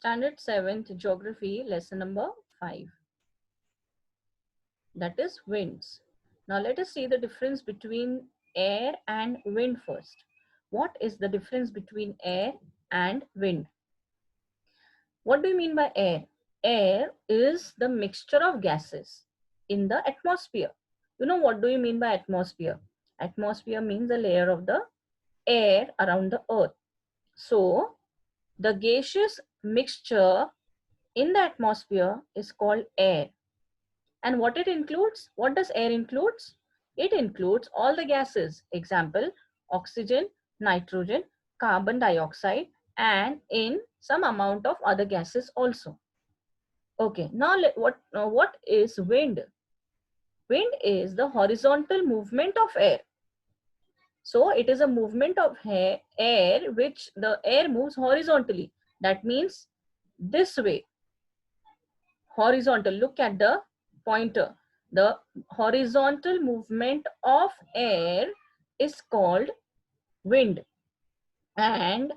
Standard 7th Geography, lesson number 5. That is winds. Now let us see the difference between air and wind first. What is the difference between air and wind? What do you mean by air? Air is the mixture of gases in the atmosphere. You know what do you mean by atmosphere? Atmosphere means the layer of the air around the earth. So the gaseous mixture in the atmosphere is called air. And what it includes? What does air includes? It includes all the gases. Example, oxygen, nitrogen, carbon dioxide, and in some amount of other gases also. Okay, now what is wind? Wind is the horizontal movement of air. So it is a movement of air which the air moves horizontally. That means this way, horizontal. Look at the pointer. The horizontal movement of air is called wind. And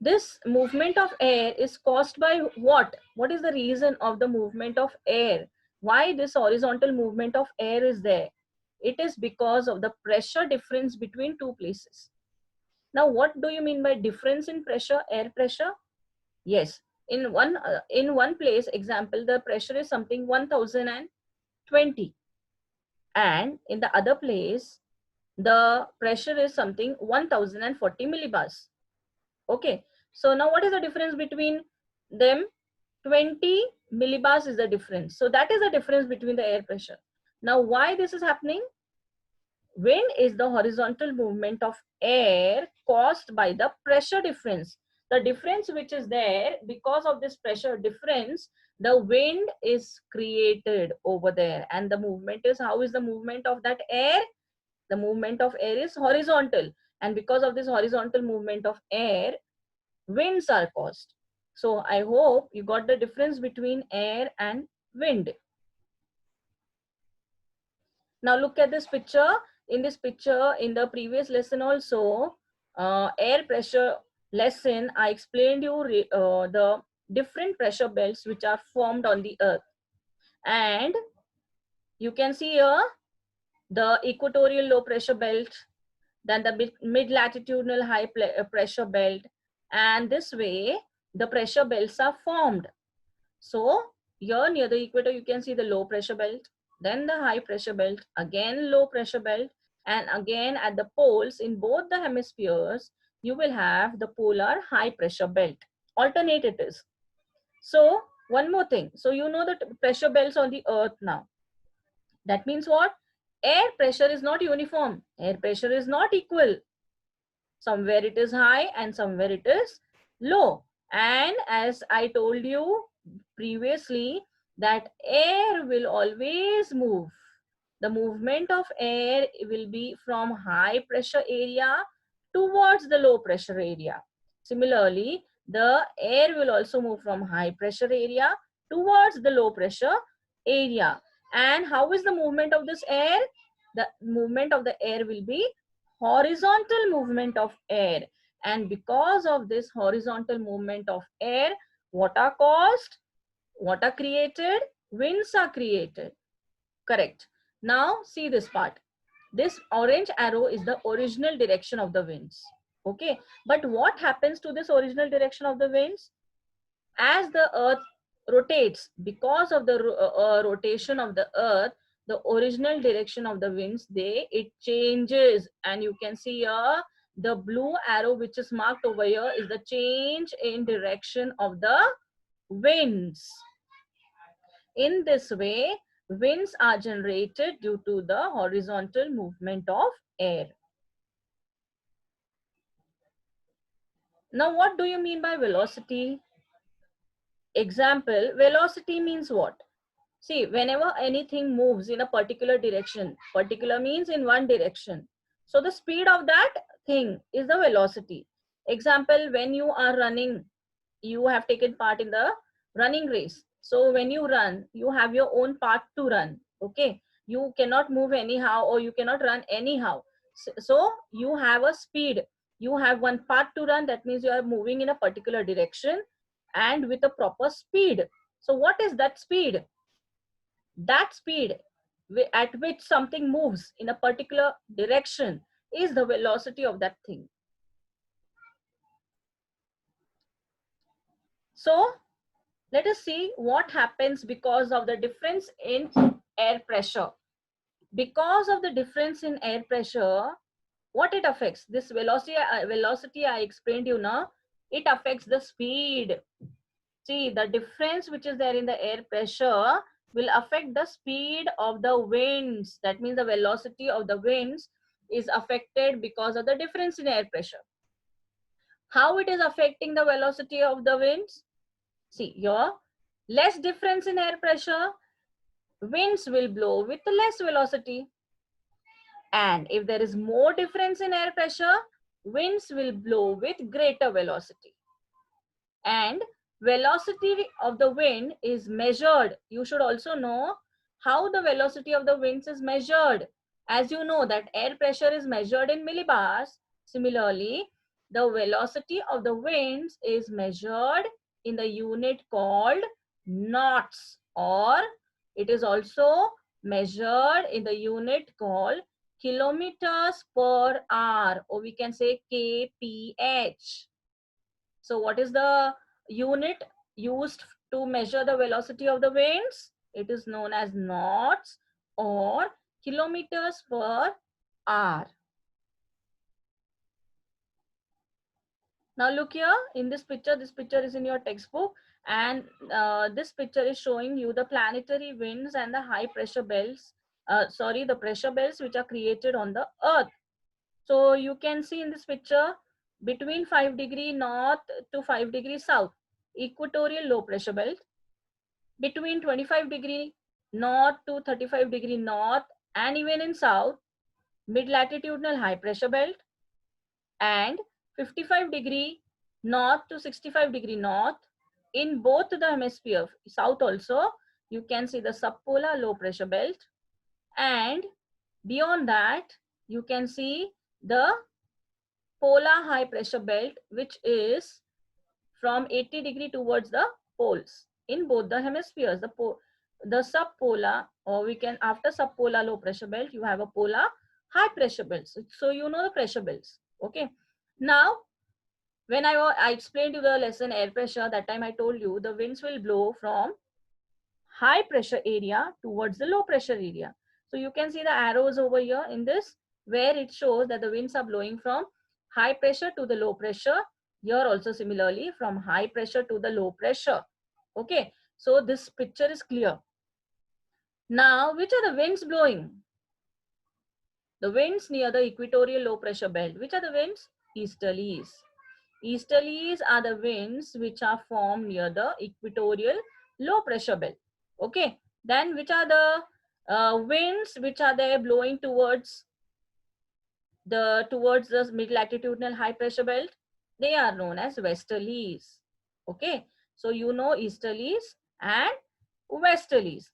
this movement of air is caused by what? What is the reason of the movement of air? Why this horizontal movement of air is there? It is because of the pressure difference between two places. Now, what do you mean by difference in pressure, air pressure? Yes, in one place, example, the pressure is something 1020, and in the other place, the pressure is something 1040 millibars. Okay, so now what is the difference between them? 20 millibars is the difference. So that is the difference between the air pressure. Now, why this is happening? Wind is the horizontal movement of air caused by the pressure difference. The difference which is there, because of this pressure difference, the wind is created over there. And the movement is, how is the movement of that air? The movement of air is horizontal. And because of this horizontal movement of air, winds are caused. So I hope you got the difference between air and wind. Now look at this picture. In this picture, in the previous lesson also, air pressure lesson, I explained you the different pressure belts which are formed on the earth. And you can see here the equatorial low pressure belt, then the mid latitudinal high pressure belt, and this way the pressure belts are formed. So here near the equator, you can see the low pressure belt, then the high pressure belt, again low pressure belt, and again at the poles in both the hemispheres, you will have the polar high pressure belt. Alternate it is. So one more thing. So you know the pressure belts on the earth now. That means what? Air pressure is not uniform. Air pressure is not equal. Somewhere it is high and somewhere it is low. And as I told you previously, that air will always move. The movement of air will be from high pressure area towards the low pressure area. Similarly, the air will also move from high pressure area towards the low pressure area. And how is the movement of this air? The movement of the air will be horizontal movement of air. And because of this horizontal movement of air, what are caused? What are created? Winds are created. Correct. Now see this part. This orange arrow is the original direction of the winds. Okay. But what happens to this original direction of the winds? As the earth rotates, because of the rotation of the earth, the original direction of the winds, it changes. And you can see here the blue arrow which is marked over here is the change in direction of the winds. In this way, winds are generated due to the horizontal movement of air. Now what do you mean by velocity? Example, velocity means what? See, whenever anything moves in a particular direction, particular means in one direction. So the speed of that thing is the velocity. Example, when you are running, you have taken part in the running race. So when you run, you have your own path to run. Okay. You cannot move anyhow or you cannot run anyhow. So you have a speed. You have one path to run. That means you are moving in a particular direction. and with a proper speed. So what is that speed? That speed at which something moves in a particular direction is the velocity of that thing. So let us see what happens because of the difference in air pressure. Because of the difference in air pressure, what it affects? This velocity I explained you now, it affects the speed. See, the difference which is there in the air pressure will affect the speed of the winds. That means the velocity of the winds is affected because of the difference in air pressure. How it is affecting the velocity of the winds? See here, less difference in air pressure, winds will blow with less velocity. And if there is more difference in air pressure, winds will blow with greater velocity. And velocity of the wind is measured. You should also know how the velocity of the winds is measured. As you know that air pressure is measured in millibars. Similarly, the velocity of the winds is measured in the unit called knots, or it is also measured in the unit called kilometers per hour, or we can say kph. So what is the unit used to measure the velocity of the winds? It is known as knots or kilometers per hour. Now look here in this picture is in your textbook, and this picture is showing you the planetary winds and the high pressure belts, the pressure belts which are created on the earth. So you can see in this picture, between 5° north to 5° south, equatorial low pressure belt. Between 25° north to 35° north, and even in south, mid latitudinal high pressure belt. And 55° north to 65° north, in both the hemisphere, south also, you can see the subpolar low pressure belt. And beyond that, you can see the polar high pressure belt, which is from 80° towards the poles in both the hemispheres. The subpolar, or we can, after subpolar low pressure belt, you have a polar high pressure belts. So you know the pressure belts. Okay. Now, when I explained you the lesson air pressure, that time I told you the winds will blow from high pressure area towards the low pressure area. So you can see the arrows over here in this, where it shows that the winds are blowing from high pressure to the low pressure. Here also similarly from high pressure to the low pressure. Okay, so this picture is clear. Now, which are the winds blowing? The winds near the equatorial low pressure belt. Which are the winds? Easterlies. Easterlies are the winds which are formed near the equatorial low pressure belt. Okay, then which are the winds which are there blowing towards the mid latitudinal high pressure belt? They are known as westerlies. Okay, so you know easterlies and westerlies.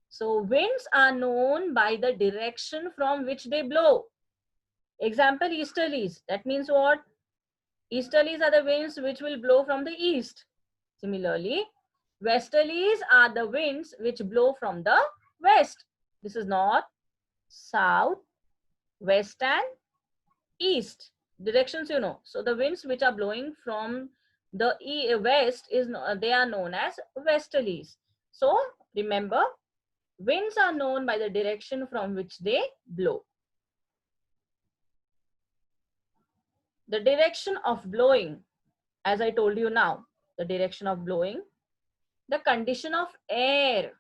So winds are known by the direction from which they blow. Example, easterlies. That means what? Easterlies are the winds which will blow from the east. Similarly, westerlies are the winds which blow from the west. This is north, south, west and east. Directions you know. So the winds which are blowing from the west, they are known as westerlies. So remember, winds are known by the direction from which they blow. The direction of blowing, as I told you now, the direction of blowing, the condition of air.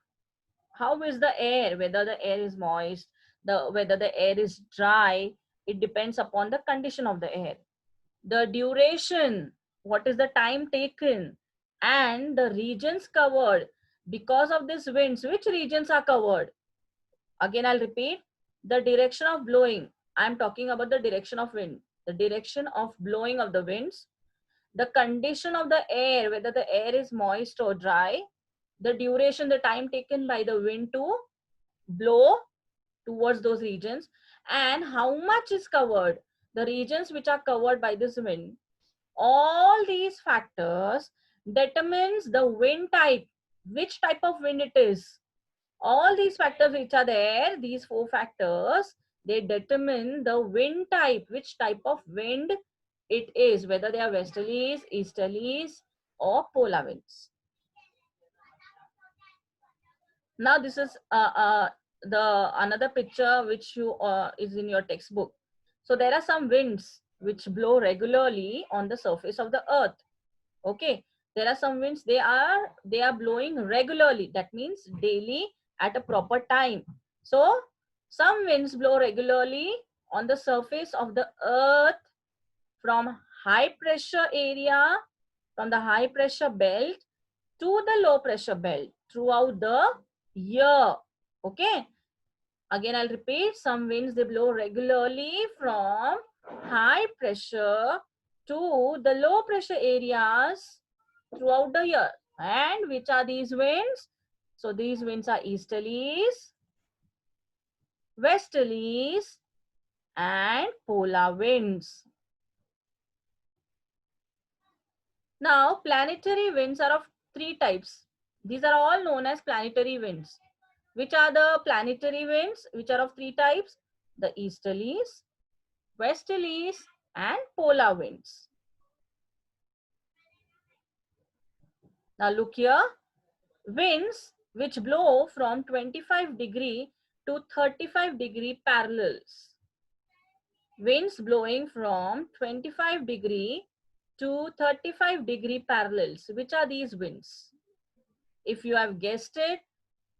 How is the air? Whether the air is moist, whether the air is dry, it depends upon the condition of the air. The duration, what is the time taken, and the regions covered. Because of these winds, which regions are covered? Again, I'll repeat, the direction of blowing. I'm talking about the direction of wind. The direction of blowing of the winds, the condition of the air, whether the air is moist or dry, the duration, the time taken by the wind to blow towards those regions, and how much is covered, the regions which are covered by this wind. All these factors determines the wind type, which type of wind it is. All these factors which are there, these four factors, they determine the wind type, which type of wind it is, whether they are westerlies, easterlies, or polar winds. Now this is the another picture which you is in your textbook. So there are some winds which blow regularly on the surface of the earth. Okay, there are some winds, they are blowing regularly, that means daily at a proper time. So some winds blow regularly on the surface of the earth from high pressure area, from the high pressure belt to the low pressure belt throughout the year. Okay, again I'll repeat, some winds they blow regularly from high pressure to the low pressure areas throughout the year. And which are these winds? So these winds are easterlies, westerlies, and polar winds. Now planetary winds are of three types. These are all known as planetary winds. Which are the planetary winds which are of three types? The easterlies, westerlies, and polar winds. Now look here, winds which blow from 25° to 35° parallels. Winds blowing from 25° to 35° parallels. Which are these winds? If you have guessed it,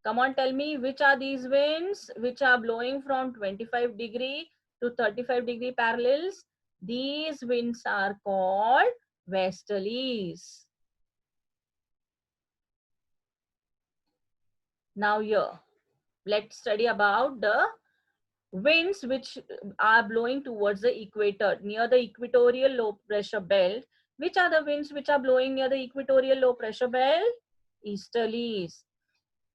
come on, tell me which are these winds which are blowing from 25° to 35° parallels. These winds are called westerlies. Now here, let's study about the winds which are blowing towards the equator, near the equatorial low pressure belt. Which are the winds which are blowing near the equatorial low pressure belt? Easterlies.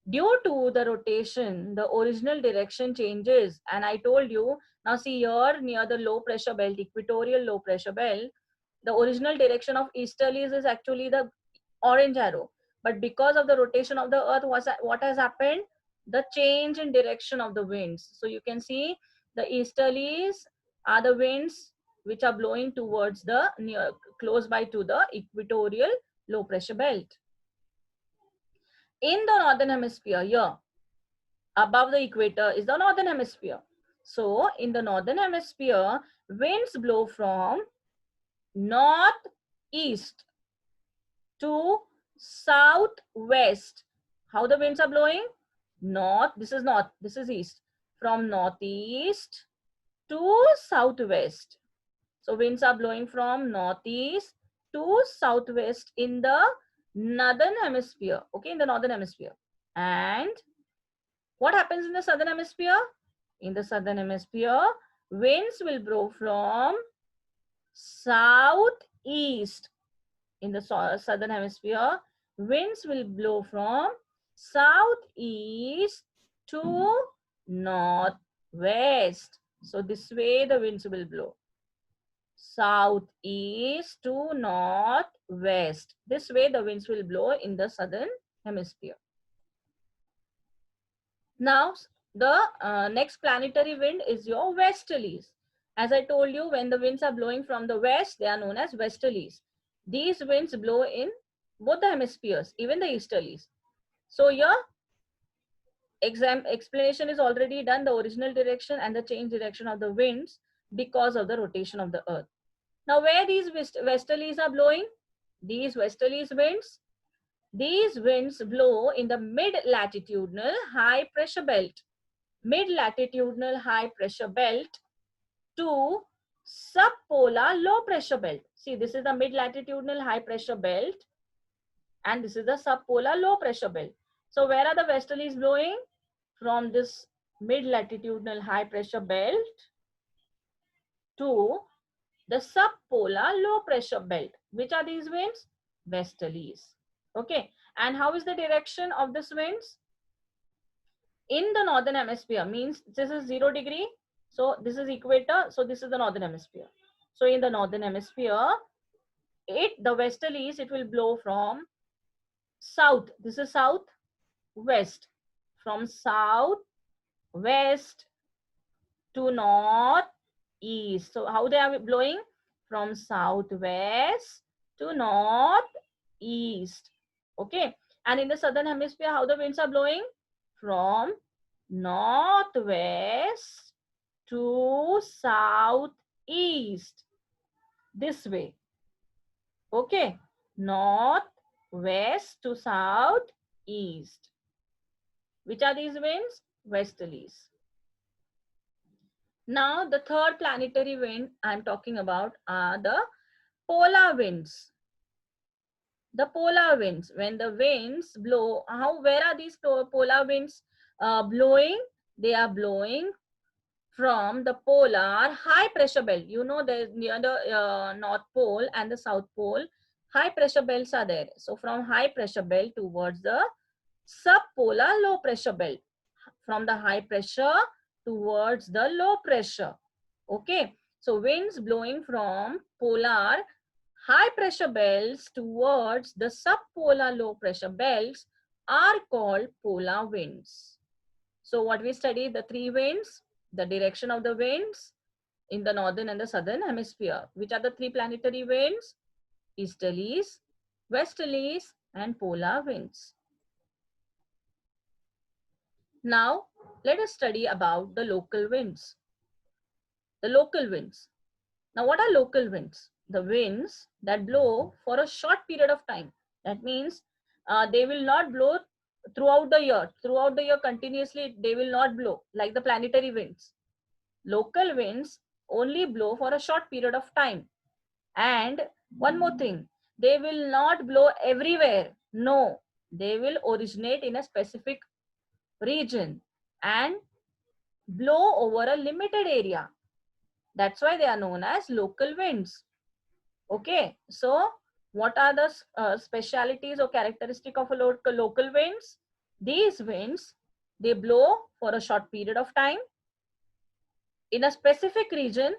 Due to the rotation, the original direction changes. And I told you, now see here near the low pressure belt, equatorial low pressure belt, the original direction of easterlies is actually the orange arrow. But because of the rotation of the earth, what has happened? The change in direction of the winds. So you can see the easterlies are the winds which are blowing towards the near, close by to the equatorial low pressure belt. In the northern hemisphere, here above the equator is the northern hemisphere. So in the northern hemisphere, winds blow from northeast to southwest. How the winds are blowing? North, this is north, this is east. From northeast to southwest. So winds are blowing from northeast to southwest in the northern hemisphere. Okay, in the northern hemisphere. And what happens in the southern hemisphere? In the southern hemisphere, winds will blow from southeast. In the southern hemisphere, winds will blow from southeast to northwest. So this way the winds will blow. Southeast to northwest. This way the winds will blow in the southern hemisphere. Now the next planetary wind is your westerlies. As I told you, when the winds are blowing from the west, they are known as westerlies. These winds blow in both the hemispheres, even the easterlies. So your explanation is already done, the original direction and the change direction of the winds because of the rotation of the earth. Now where these westerlies are blowing? These westerlies winds blow in the mid-latitudinal high pressure belt. Mid-latitudinal high pressure belt to subpolar low pressure belt. See, this is the mid-latitudinal high pressure belt and this is the subpolar low pressure belt. So where are the westerlies blowing? From this mid-latitudinal high pressure belt to the subpolar low pressure belt. Which are these winds? Westerlies. Okay, and how is the direction of this winds? In the northern hemisphere, means this is 0°, so this is equator, so this is the northern hemisphere. So in the northern hemisphere, the westerlies, it will blow from south. This is south west. From south west to north east. So how they are blowing? From southwest to north east. Okay. And in the southern hemisphere, how the winds are blowing? From northwest to southeast. This way. Okay. North, west to south, east. Which are these winds? Westerlies. Now, the third planetary wind I'm talking about are the polar winds. The polar winds. When the winds blow, where are these polar winds blowing? They are blowing from the polar high pressure belt. You know, there's near the North Pole and the South Pole, high pressure belts are there. So from high pressure belt towards the subpolar low pressure belt. From the high pressure towards the low pressure. Okay. So winds blowing from polar high pressure belts towards the subpolar low pressure belts are called polar winds. So what we studied, the three winds, the direction of the winds in the northern and the southern hemisphere. Which are the three planetary winds? Easterlies, westerlies, and polar winds. Now, let us study about the local winds. The local winds. Now, what are local winds? The winds that blow for a short period of time. That means they will not blow throughout the year. Throughout the year continuously, they will not blow like the planetary winds. Local winds only blow for a short period of time. And one more thing, they will not blow everywhere. No, they will originate in a specific region and blow over a limited area. That's why they are known as local winds. Okay, so what are the specialities or characteristic of a local winds? These winds, they blow for a short period of time in a specific region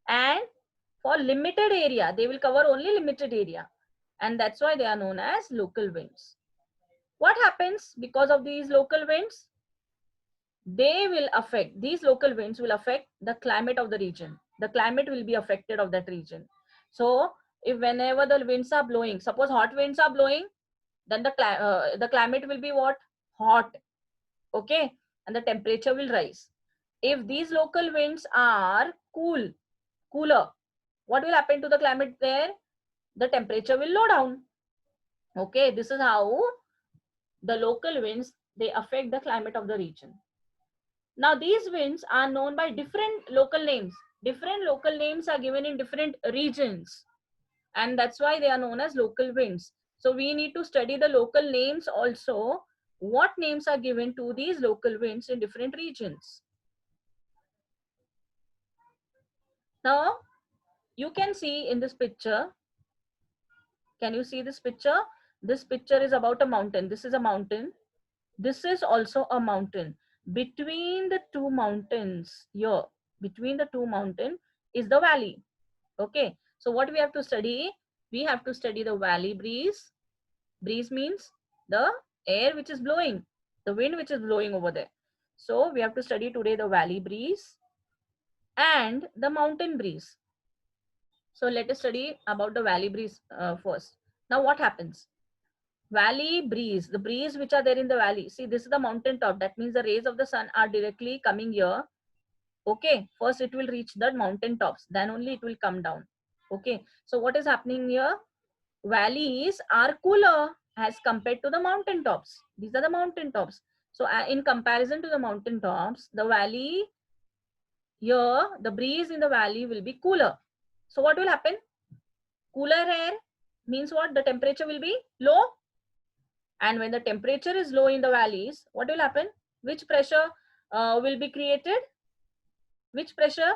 and for limited area. They will cover only limited area, and that's why they are known as local winds. What happens because of these local winds? These local winds will affect the climate of the region. The climate will be affected of that region. So if whenever the winds are blowing, suppose hot winds are blowing, then the climate will be what? Hot. Okay, and the temperature will rise. If these local winds are cooler, what will happen to the climate there? The temperature will low down. Okay, this is how the local winds, they affect the climate of the region. Now these winds are known by different local names. Different local names are given in different regions, and that's why they are known as local winds. So we need to study the local names also. What names are given to these local winds in different regions? Now you can see in this picture. Can you see this picture? This picture is about a mountain. This is a mountain. This is also a mountain. Between the two mountains here, between the two mountains is the valley. Okay. So what we have to study? We have to study the valley breeze. Breeze means the air which is blowing, the wind which is blowing over there. So we have to study today the valley breeze and the mountain breeze. So let us study about the valley breeze first. Now what happens? Valley breeze, the breeze which are there in the valley. See, this is the mountain top. That means the rays of the sun are directly coming here. Okay, first it will reach the mountain tops, then only it will come down. Okay, so what is happening here? Valleys are cooler as compared to the mountain tops. These are the mountain tops. So in comparison to the mountain tops, the valley here, the breeze in the valley will be cooler. So what will happen? Cooler air means what? The temperature will be low. And when the temperature is low in the valleys, what will happen? Which pressure will be created? Which pressure?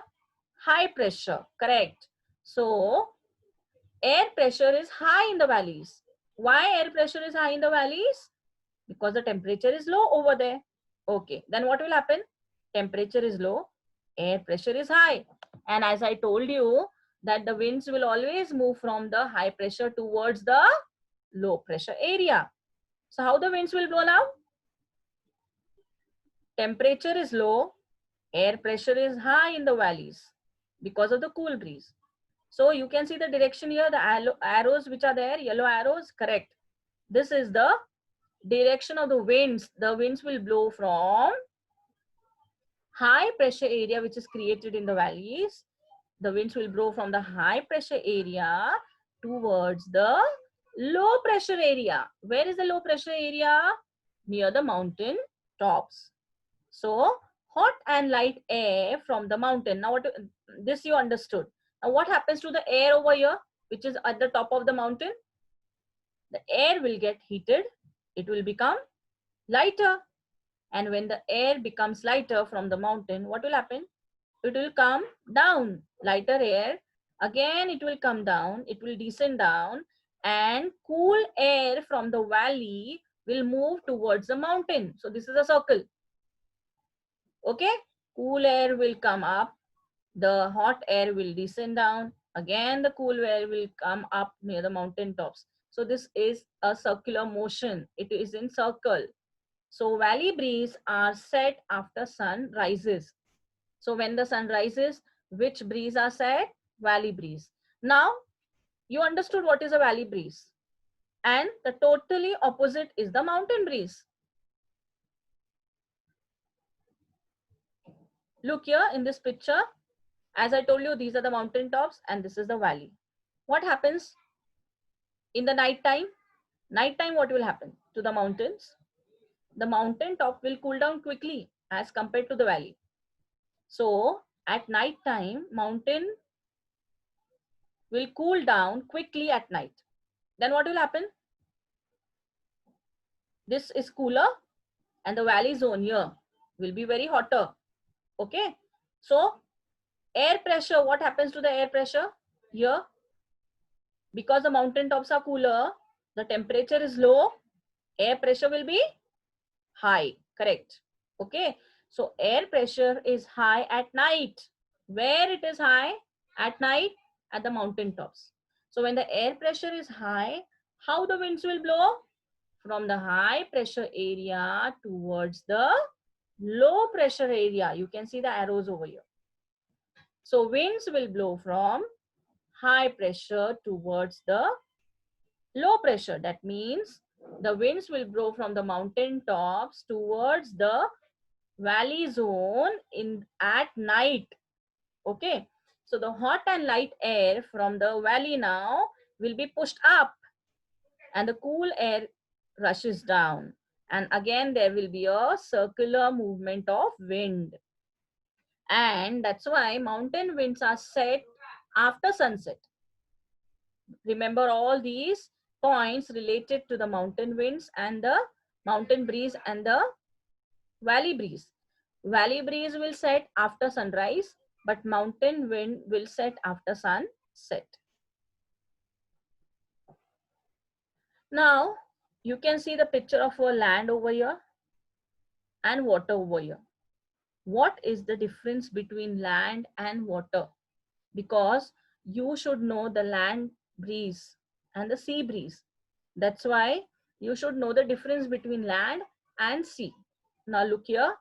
High pressure, correct. So air pressure is high in the valleys. Why air pressure is high in the valleys? Because the temperature is low over there. Okay, then what will happen? Temperature is low, air pressure is high. And as I told you, that the winds will always move from the high pressure towards the low pressure area. So how the winds will blow now? Temperature is low, air pressure is high in the valleys because of the cool breeze. So you can see the direction here, the arrows which are there, yellow arrows, correct. This is the direction of the winds. The winds will blow from high pressure area which is created in the valleys. The winds will blow from the high pressure area towards the low pressure area. Where is the low pressure area? Near the mountain tops. So hot and light air from the mountain. Now what this you understood. Now what happens to the air over here, which is at the top of the mountain? The air will get heated. It will become lighter. And when the air becomes lighter from the mountain, what will happen? It will come down. Lighter air. Again, it will come down. It will descend down. And cool air from the valley will move towards the mountain. So this is a circle. Okay? Cool air will come up. The hot air will descend down. Again, the cool air will come up near the mountain tops. So this is a circular motion. It is in circle. So valley breeze are set after sun rises. So when the sun rises, which breeze are set? Valley breeze. Now, you understood what is a valley breeze. And the totally opposite is the mountain breeze. Look here in this picture. As I told you, these are the mountain tops and this is the valley. What happens in the night time? Night time, what will happen to the mountains? The mountain top will cool down quickly as compared to the valley. So at night time, mountain will cool down quickly at night. Then what will happen? This is cooler and the valley zone here will be very hotter. Okay. So air pressure, what happens to the air pressure here? Because the mountain tops are cooler, the temperature is low, air pressure will be high. Correct. Okay. So air pressure is high at night. Where it is high? At night at the mountain tops. So when the air pressure is high, how the winds will blow? From the high pressure area towards the low pressure area. You can see the arrows over here. So winds will blow from high pressure towards the low pressure. That means the winds will blow from the mountain tops towards the valley zone at night. Okay. So the hot and light air from the valley now will be pushed up and the cool air rushes down. And again, there will be a circular movement of wind. And that's why mountain winds are set after sunset. Remember all these points related to the mountain winds and the mountain breeze and the valley breeze. Valley breeze will set after sunrise, but mountain wind will set after sunset. Now, you can see the picture of a land over here and water over here. What is the difference between land and water? Because you should know the land breeze and the sea breeze. That's why you should know the difference between land and sea. Now look here,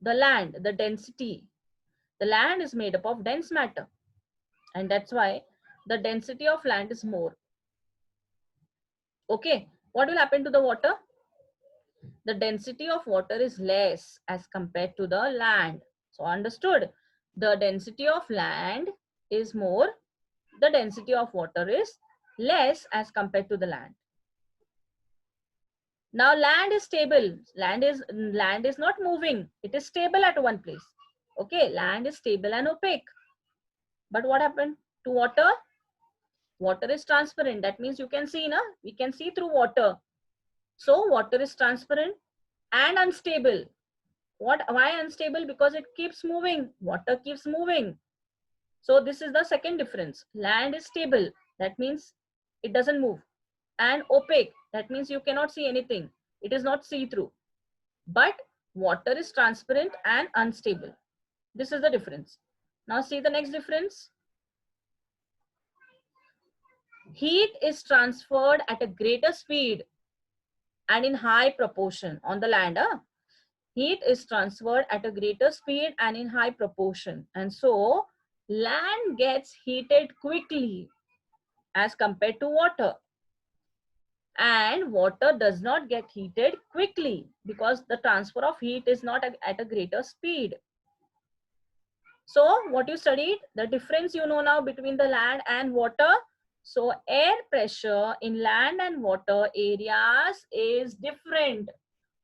the land, the density. The land is made up of dense matter, and that's why the density of land is more. Okay, what will happen to the water? The density of water is less as compared to the land. So understood, the density of land is more, the density of water is less as compared to the land. Now land is stable. Land is not moving. It is stable at one place. Okay, land is stable and opaque. But what happened to water? Water is transparent. That means you can see, na? We can see through water. So water is transparent and unstable. Why unstable? Because it keeps moving. Water keeps moving. So this is the second difference. Land is stable. That means it doesn't move. And opaque. That means you cannot see anything. It is not see-through. But water is transparent and unstable. This is the difference. Now see the next difference. heat is transferred at a greater speed and in high proportion on the land. Heat is transferred at a greater speed and in high proportion. And so land gets heated quickly as compared to water. And water does not get heated quickly because the transfer of heat is not at a greater speed. So what you studied, the difference you know now between the land and water. So air pressure in land and water areas is different.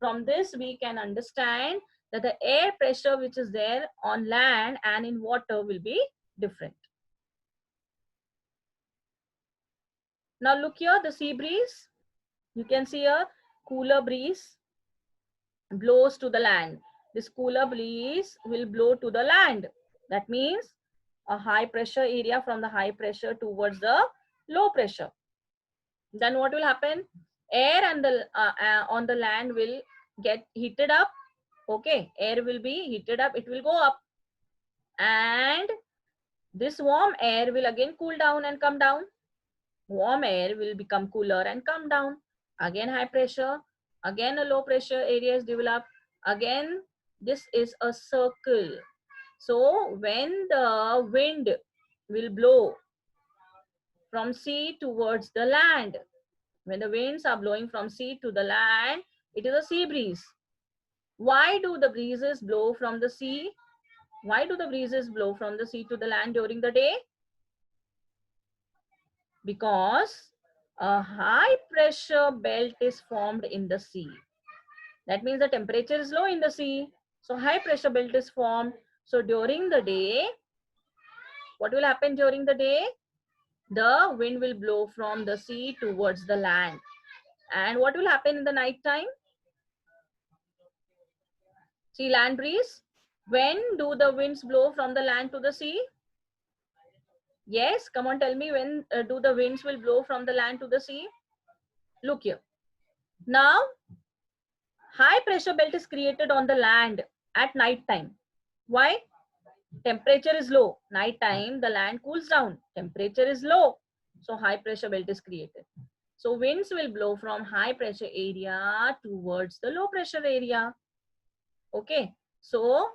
From this we can understand that the air pressure which is there on land and in water will be different. Now look here, the sea breeze. You can see a cooler breeze blows to the land. This cooler breeze will blow to the land. That means a high pressure area from the high pressure towards the low pressure. Then what will happen? Air and the on the land will get heated up. Okay, air will be heated up, it will go up, and this warm air will again cool down and come down. Warm air will become cooler and come down. Again high pressure, again a low pressure area is developed. Again, this is a circle. So when the wind will blow from sea towards the land, when the winds are blowing from sea to the land, it is a sea breeze. Why do the breezes blow from the sea? Why do the breezes blow from the sea to the land during the day? Because a high pressure belt is formed in the sea. That means the temperature is low in the sea. So high pressure belt is formed. So during the day, what will happen during the day? The wind will blow from the sea towards the land. And what will happen in the night time? See, land breeze. When do the winds blow from the land to the sea? Yes, come on, tell me, when do the winds will blow from the land to the sea? Look here. Now, high pressure belt is created on the land at night time. Why? Temperature is low. Night time, the land cools down. Temperature is low. So high pressure belt is created. So winds will blow from high pressure area towards the low pressure area. Okay. So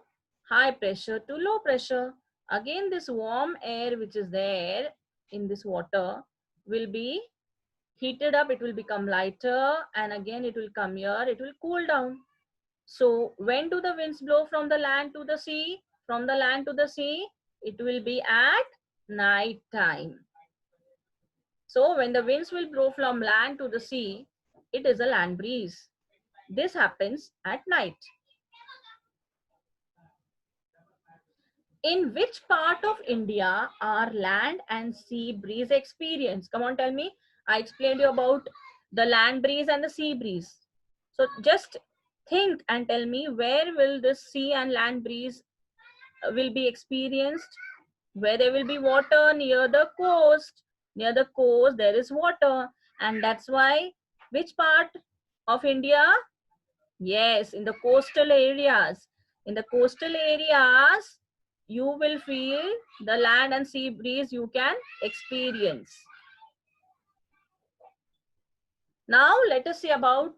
high pressure to low pressure. Again, this warm air which is there in this water will be heated up, it will become lighter, and again it will come here, it will cool down. So when do the winds blow from the land to the sea? From the land to the sea, it will be at night time. So when the winds will blow from land to the sea, it is a land breeze. This happens at night. In which part of India are land and sea breeze experienced? Come on, tell me. I explained you about the land breeze and the sea breeze. So just think and tell me, where will this sea and land breeze will be experienced? Where there will be water, near the coast. Near the coast there is water, and that's why which part of India? Yes, in the coastal areas. In the coastal areas, you will feel the land and sea breeze you can experience. Now let us see about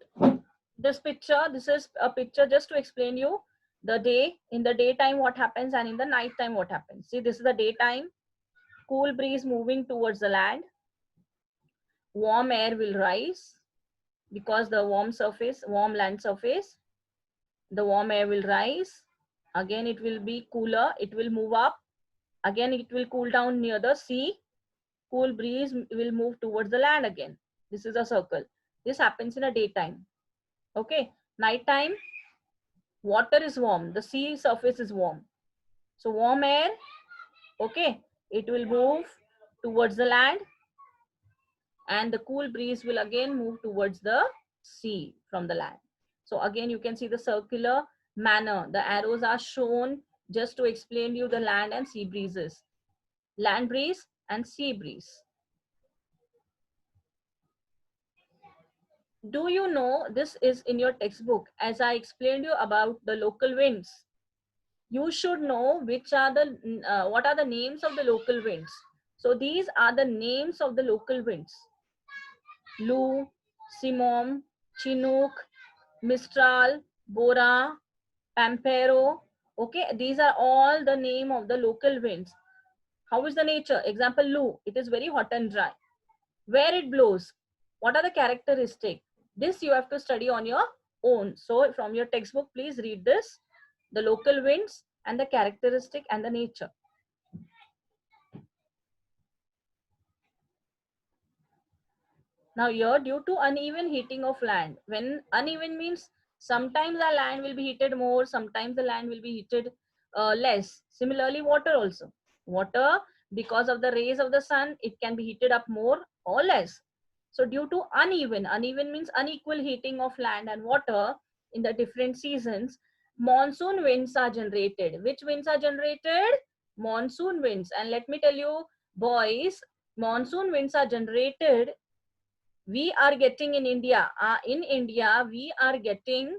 this picture. This is a picture just to explain you the day. In the daytime what happens and in the night time what happens. See, this is the daytime. Cool breeze moving towards the land. Warm air will rise because the warm land surface. The warm air will rise. Again it will be cooler, it will move up. Again it will cool down near the sea. Cool breeze will move towards the land again. This is a circle. This happens in a daytime. Okay, nighttime, water is warm, the sea surface is warm. So warm air, okay, it will move towards the land, and the cool breeze will again move towards the sea from the land. So again you can see the circular manner. The arrows are shown just to explain you the land and sea breezes. Land breeze and sea breeze. Do you know, this is in your textbook, as I explained you about the local winds. You should know which are the what are the names of the local winds. So these are the names of the local winds: Lu, Simom, Chinook, Mistral, Bora, Pampero. Okay, these are all the name of the local winds. How is the nature? Example, Lu, it is very hot and dry. Where it blows, what are the characteristics? This you have to study on your own. So from your textbook, please read this, the local winds and the characteristic and the nature. Now here, due to uneven heating of land, when uneven means sometimes the land will be heated more, sometimes the land will be heated less. Similarly, water also. Water, because of the rays of the sun, it can be heated up more or less. So due to uneven means unequal heating of land and water in the different seasons, monsoon winds are generated. Which winds are generated? Monsoon winds. And let me tell you, boys, monsoon winds are generated. We are getting in India, we are getting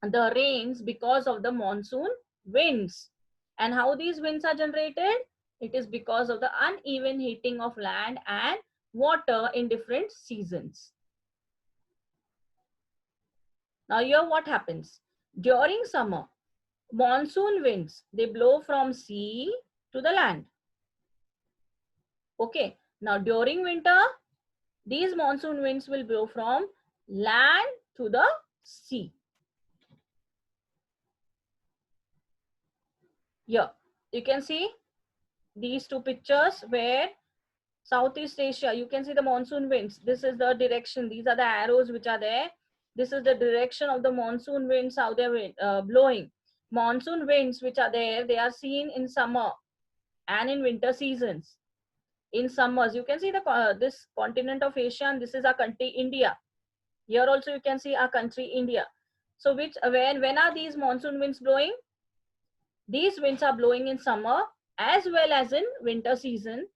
the rains because of the monsoon winds. And how these winds are generated? It is because of the uneven heating of land and water in different seasons. Now here what happens? During summer, monsoon winds, they blow from sea to the land. Okay. Now during winter, these monsoon winds will blow from land to the sea. Here, you can see these two pictures where Southeast Asia, you can see the monsoon winds. This is the direction. These are the arrows which are there. This is the direction of the monsoon winds, how they're blowing. Monsoon winds which are there, they are seen in summer and in winter seasons. In summers, you can see the this continent of Asia, and this is our country, India. Here also you can see our country, India. So which when are these monsoon winds blowing? These winds are blowing in summer as well as in winter season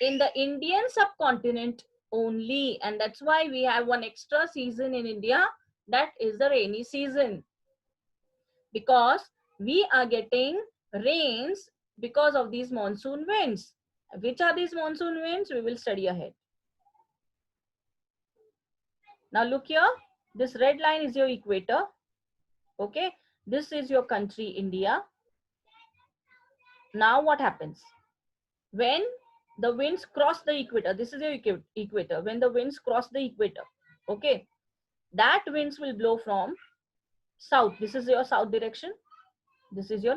in the Indian subcontinent only. And that's why we have one extra season in India, that is the rainy season. Because we are getting rains because of these monsoon winds. Which are these monsoon winds? We will study ahead. Now look here, this red line is your equator. Okay, this is your country, India. Now what happens? When the winds cross the equator, this is your equator, when the winds cross the equator, okay, that winds will blow from south. This is your south direction. This is your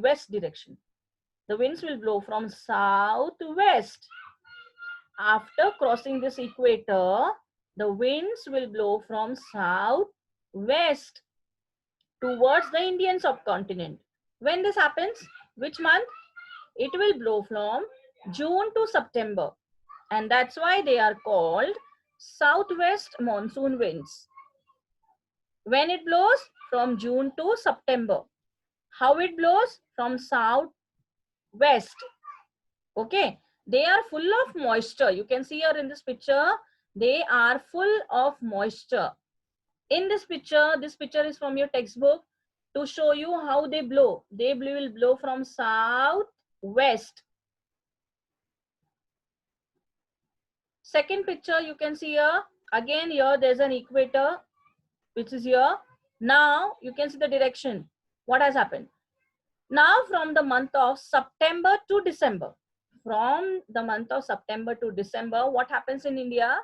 west direction. The winds will blow from south to west. After crossing this equator, the winds will blow from south west towards the Indian subcontinent. When this happens, which month? It will blow from June to September. And that's why they are called southwest monsoon winds. When it blows? From June to September. How it blows? From south west. Okay. They are full of moisture. You can see here in this picture, they are full of moisture. In this picture is from your textbook to show you how they blow. They will blow from south west. Second picture you can see here. Again here there's an equator which is here. Now you can see the direction. What has happened? Now from the month of September to December. From the month of September to December, what happens in India?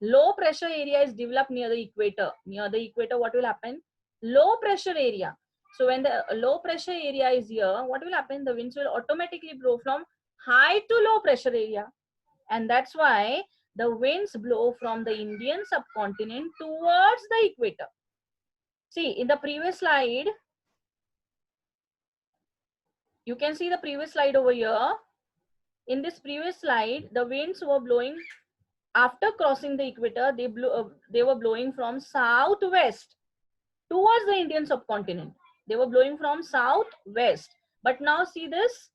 Low pressure area is developed near the equator. Near the equator, what will happen? Low pressure area. So when the low pressure area is here, what will happen? The winds will automatically blow from high to low pressure area. And that's why the winds blow from the Indian subcontinent towards the equator. See, in the previous slide, you can see the previous slide over here. In this previous slide, the winds were blowing after crossing the equator. They were blowing from southwest towards the Indian subcontinent. They were blowing from southwest. But now see this.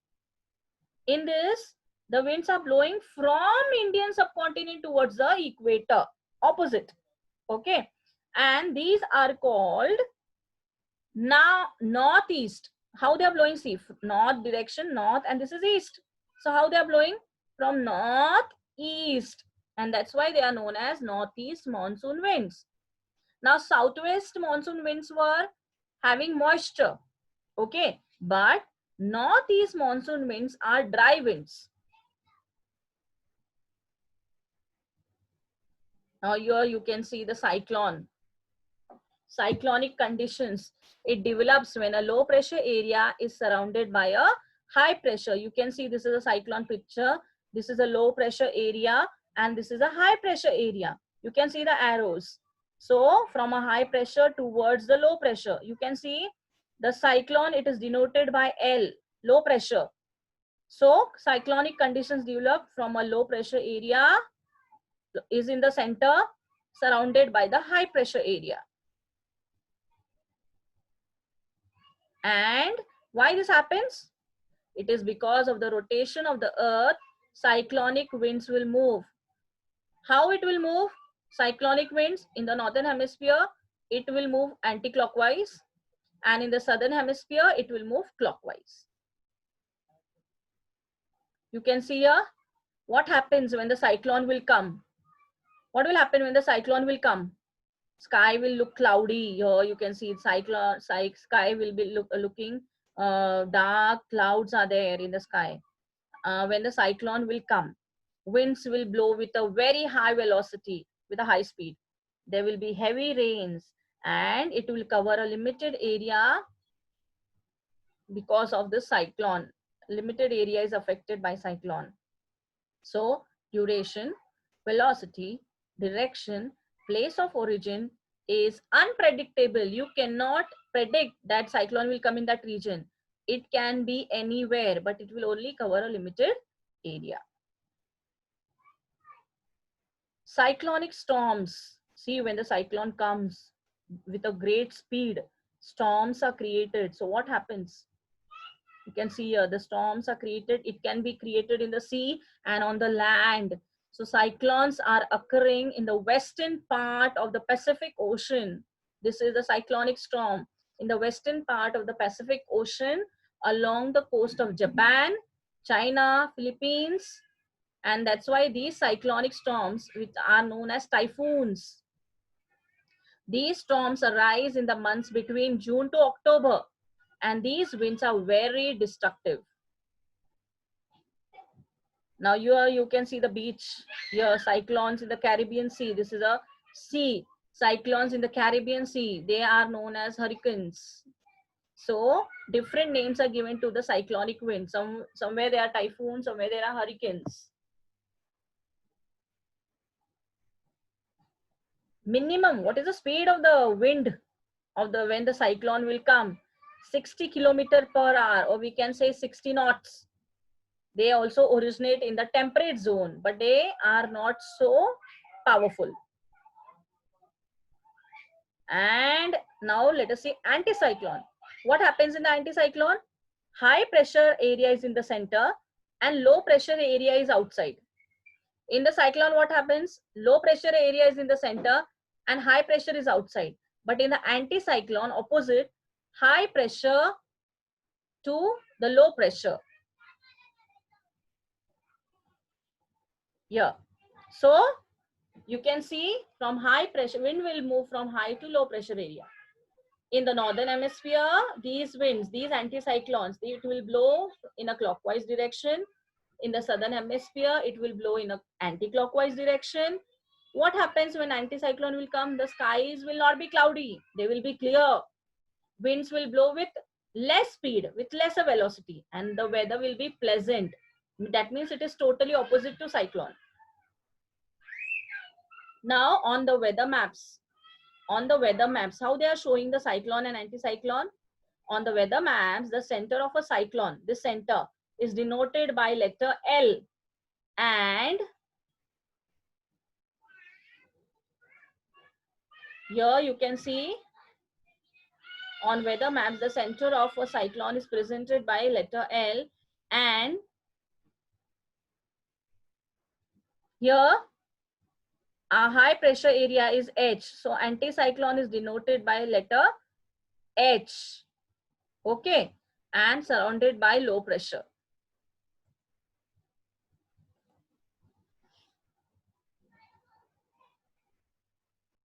In this, the winds are blowing from Indian subcontinent towards the equator, opposite. Okay. And these are called now northeast. How they are blowing? See, north direction, north, and this is east. So how they are blowing? from northeast, and that's why they are known as northeast monsoon winds. Now southwest monsoon winds were having moisture, okay, but northeast monsoon winds are dry winds. Now here you can see the cyclone. Cyclonic conditions. It develops when a low pressure area is surrounded by a high pressure. You can see this is a cyclone picture. This is a low pressure area and this is a high pressure area. You can see the arrows. So from a high pressure towards the low pressure, you can see the cyclone, it is denoted by L, low pressure. So cyclonic conditions develop from a low pressure area is in the center surrounded by the high pressure area. And why this happens? It is because of the rotation of the earth, cyclonic winds will move. How it will move? Cyclonic winds in the northern hemisphere, it will move anti-clockwise, and in the southern hemisphere, it will move clockwise. You can see here what happens when the cyclone will come. What will happen when the cyclone will come? Sky will look cloudy. Here you can see cyclone, sky will be looking dark, clouds are there in the sky. When the cyclone will come, winds will blow with a very high velocity, with a high speed. There will be heavy rains and it will cover a limited area because of the cyclone. Limited area is affected by cyclone. So duration, velocity, direction, place of origin is unpredictable. You cannot predict that cyclone will come in that region. It can be anywhere, but it will only cover a limited area. Cyclonic storms. See, when the cyclone comes with a great speed, storms are created. So what happens? You can see here the storms are created. It can be created in the sea and on the land. So cyclones are occurring in the western part of the Pacific Ocean. This is the cyclonic storm in the western part of the Pacific Ocean along the coast of Japan, China, Philippines. And that's why these cyclonic storms, which are known as typhoons, these storms arise in the months between June to October. And these winds are very destructive. Now here you can see the beach. Here cyclones in the Caribbean Sea. This is a sea. Cyclones in the Caribbean Sea. They are known as hurricanes. So different names are given to the cyclonic wind. Somewhere there are typhoons, somewhere there are hurricanes. Minimum, what is the speed of the wind of the when the cyclone will come? 60 kilometer per hour, or we can say 60 knots. They also originate in the temperate zone, but they are not so powerful. And now let us see anticyclone. What happens in the anticyclone? High pressure area is in the center and low pressure area is outside. In the cyclone, what happens? Low pressure area is in the center and high pressure is outside. But in the anticyclone, opposite, high pressure to the low pressure. Yeah. So you can see from high pressure, wind will move from high to low pressure area. In the northern hemisphere, these winds, these anticyclones, it will blow in a clockwise direction. In the southern hemisphere, it will blow in an anti-clockwise direction. What happens when anticyclone will come? The skies will not be cloudy. They will be clear. Winds will blow with less speed, with lesser velocity, and the weather will be pleasant. That means it is totally opposite to cyclone. Now on the weather maps, how they are showing the cyclone and anticyclone? On the weather maps, the center of a cyclone, this center is denoted by letter L, and here you can see on weather maps the center of a cyclone is presented by letter L, and here a high pressure area is H. So anticyclone is denoted by letter H. Okay, and surrounded by low pressure.